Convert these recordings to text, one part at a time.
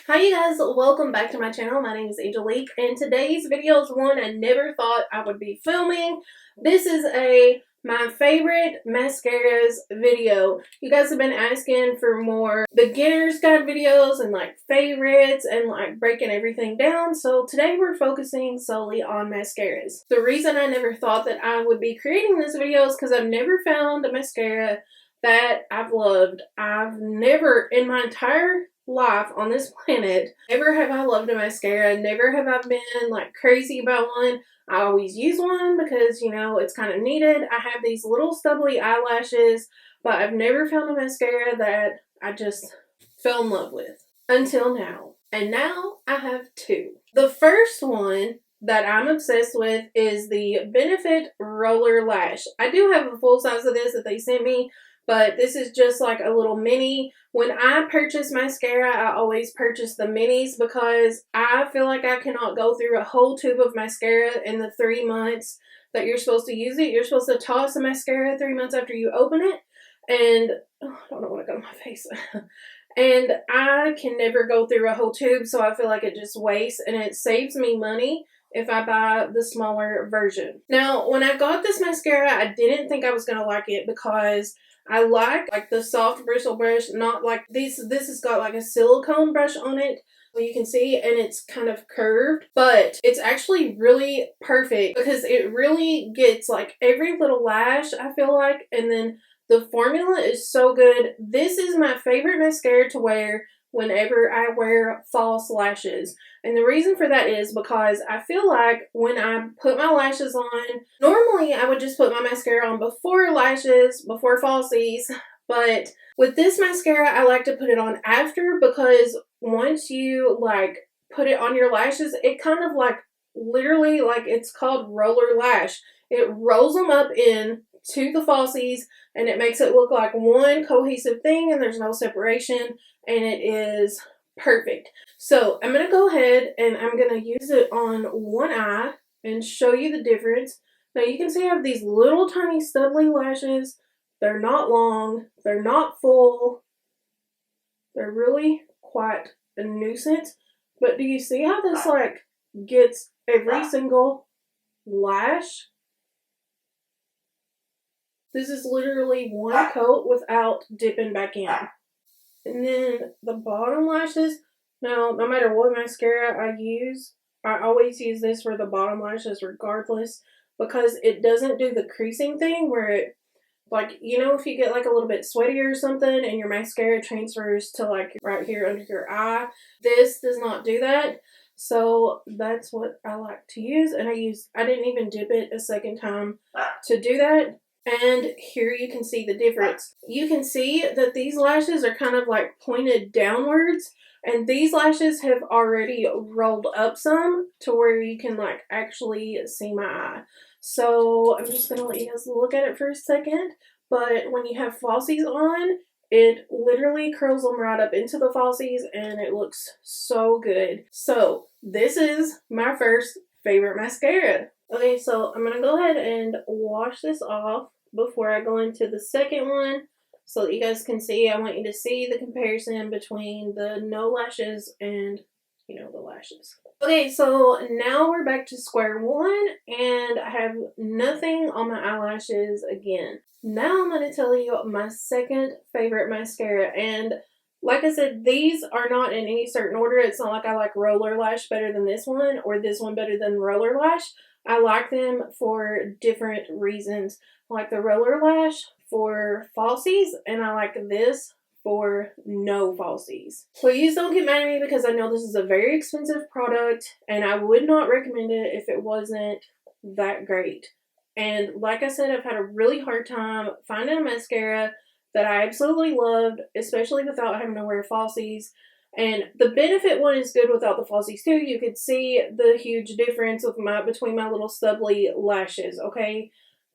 Hi you guys, welcome back to my channel. My name is Angelique and today's video is one I never thought I would be filming. This is my favorite mascaras video. You guys have been asking for more beginner's guide videos and like favorites and like breaking everything down. So today we're focusing solely on mascaras. The reason I never thought that I would be creating this video is because I've never found a mascara that I've loved. I've never in my entire life on this planet, never have I loved a mascara, never have I been like crazy about one. I always use one because, you know, it's kind of needed. I have these little stubbly eyelashes, but I've never found a mascara that I just fell in love with until now. And now I have two. The first one that I'm obsessed with is the Benefit Roller Lash. I do have a full size of this that they sent me, but this is just like a little mini. When I purchase mascara, I always purchase the minis because I feel like I cannot go through a whole tube of mascara in the 3 months that you're supposed to use it. You're supposed to toss the mascara 3 months after you open it. And I don't know what I got on my face. And I can never go through a whole tube, so I feel like it just wastes and it saves me money if I buy the smaller version. Now, when I got this mascara, I didn't think I was going to like it because I like the soft bristle brush, not like these. This has got like a silicone brush on it, you can see, and it's kind of curved, but it's actually really perfect because it really gets like every little lash, I feel like, and then the formula is so good. This is my favorite mascara to wear whenever I wear false lashes. And the reason for that is because I feel like when I put my lashes on, normally I would just put my mascara on before lashes, before falsies, but with this mascara I like to put it on after because once you like put it on your lashes, it kind of like literally like it's called Roller Lash. It rolls them up in to the falsies and it makes it look like one cohesive thing and there's no separation, and it is perfect. So I'm going to go ahead and I'm going to use it on one eye and show you the difference. Now you can see I have these little tiny stubbly lashes. They're not long, they're not full, they're really quite a nuisance. But do you see how this like gets every single lash? This is literally one coat without dipping back in. And then the bottom lashes, now no matter what mascara I use, I always use this for the bottom lashes regardless because it doesn't do the creasing thing where it, like, you know, if you get like a little bit sweaty or something and your mascara transfers to like right here under your eye, this does not do that. So that's what I like to use, and I didn't even dip it a second time to do that. And here you can see the difference. You can see that these lashes are kind of like pointed downwards, and these lashes have already rolled up some to where you can like actually see my eye. So I'm just going to let you guys look at it for a second. But when you have falsies on, it literally curls them right up into the falsies and it looks so good. So this is my first favorite mascara. Okay, so I'm going to go ahead and wash this off before I go into the second one so that you guys can see. I want you to see the comparison between the no lashes and, you know, the lashes. Okay, so now we're back to square one and I have nothing on my eyelashes again. Now I'm going to tell you my second favorite mascara, and like I said, these are not in any certain order. It's not like I like Roller Lash better than this one or this one better than Roller Lash. I like them for different reasons. I like the Roller Lash for falsies, and I like this for no falsies. Please don't get mad at me because I know this is a very expensive product and I would not recommend it if it wasn't that great. And like I said, I've had a really hard time finding a mascara that I absolutely loved, especially without having to wear falsies. And the Benefit one is good without the falsies too. You could see the huge difference with between my little stubbly lashes, okay?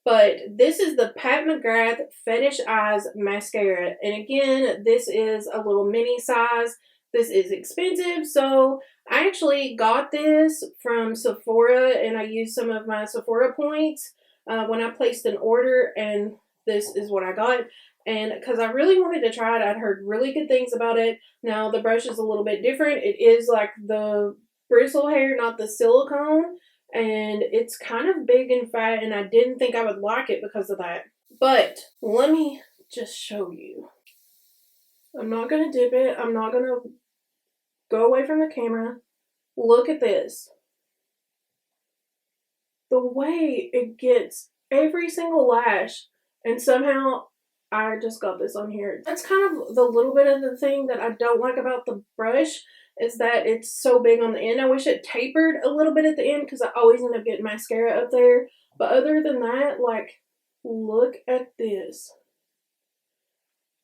But this is the McGrath FetishEyes mascara. And again, this is a little mini size. This is expensive, so I actually got this from Sephora and I used some of my Sephora points when I placed an order, and this is what I got. and because I really wanted to try it. I'd heard really good things about it. Now the brush is a little bit different. It is like the bristle hair, not the silicone, and it's kind of big and fat, and I didn't think I would like it because of that. But let me just show you. I'm not going to dip it. I'm not going to go away from the camera. Look at this. The way it gets every single lash, and somehow I just got this on here. That's kind of the little bit of the thing that I don't like about the brush, is that it's so big on the end. I wish it tapered a little bit at the end because I always end up getting mascara up there. But other than that, like, look at this.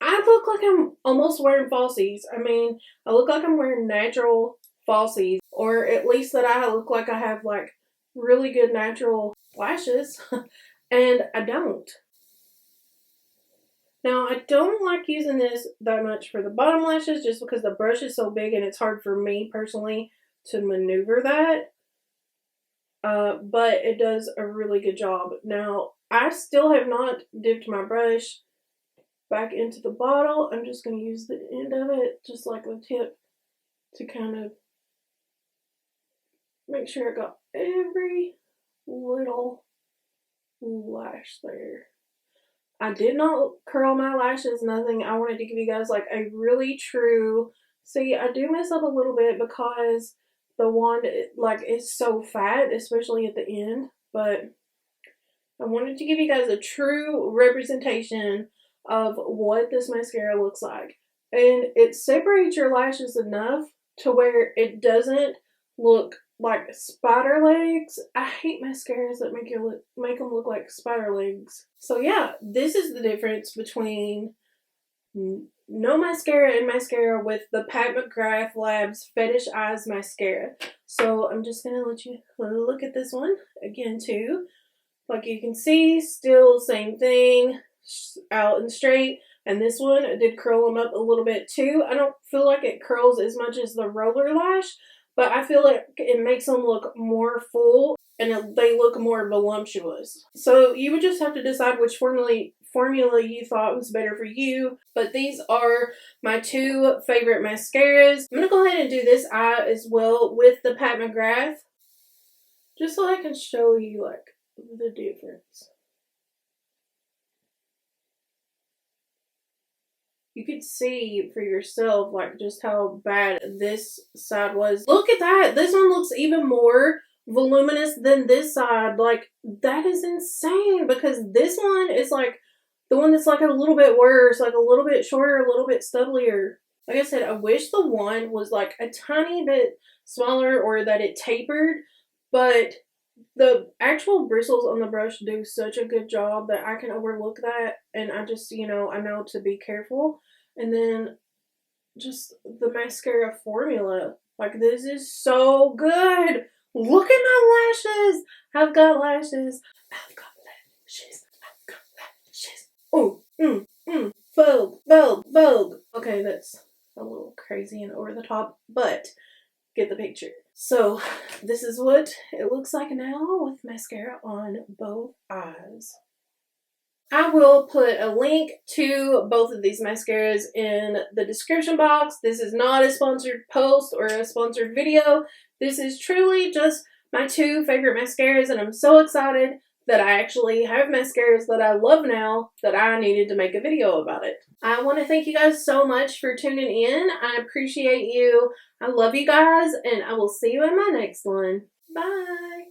I look like I'm almost wearing falsies. I mean, I look like I'm wearing natural falsies, or at least that I look like I have like really good natural lashes, and I don't. Now, I don't like using this that much for the bottom lashes just because the brush is so big and it's hard for me personally to maneuver that. But it does a really good job. Now, I still have not dipped my brush back into the bottle. I'm just going to use the end of it, just like the tip, to kind of make sure I got every little lash there. I did not curl my lashes, nothing. I wanted to give you guys like a really true, see, I do mess up a little bit because the wand like is so fat, especially at the end, but I wanted to give you guys a true representation of what this mascara looks like. And it separates your lashes enough to where it doesn't look like spider legs. I hate mascaras that make them look like spider legs. So yeah, this is the difference between no mascara and mascara with the Pat McGrath Labs Fetish Eyes Mascara. So I'm just going to let you look at this one again too. Like you can see, still same thing, out and straight. And this one, I did curl them up a little bit too. I don't feel like it curls as much as the Roller Lash, but I feel like it makes them look more full and they look more voluptuous. So you would just have to decide which formula you thought was better for you. But these are my two favorite mascaras. I'm going to go ahead and do this eye as well with the Pat McGrath, just so I can show you like the difference. You could see for yourself like just how bad this side was. Look at that. This one looks even more voluminous than this side. Like that is insane, because this one is like the one that's like a little bit worse, like a little bit shorter, a little bit stubblier. Like I said, I wish the wand was like a tiny bit smaller or that it tapered, but the actual bristles on the brush do such a good job that I can overlook that, and I just, you know, I know to be careful. And then just the mascara formula, like this is so good. Look at my lashes. I've got lashes. I've got lashes. I've got lashes. Oh, Vogue, Vogue, Vogue. Okay, that's a little crazy and over the top, but get the picture. So this is what it looks like now with mascara on both eyes. I will put a link to both of these mascaras in the description box. This is not a sponsored post or a sponsored video. This is truly just my two favorite mascaras, and I'm so excited that I actually have mascaras that I love now that I needed to make a video about it. I want to thank you guys so much for tuning in. I appreciate you. I love you guys, and I will see you in my next one. Bye.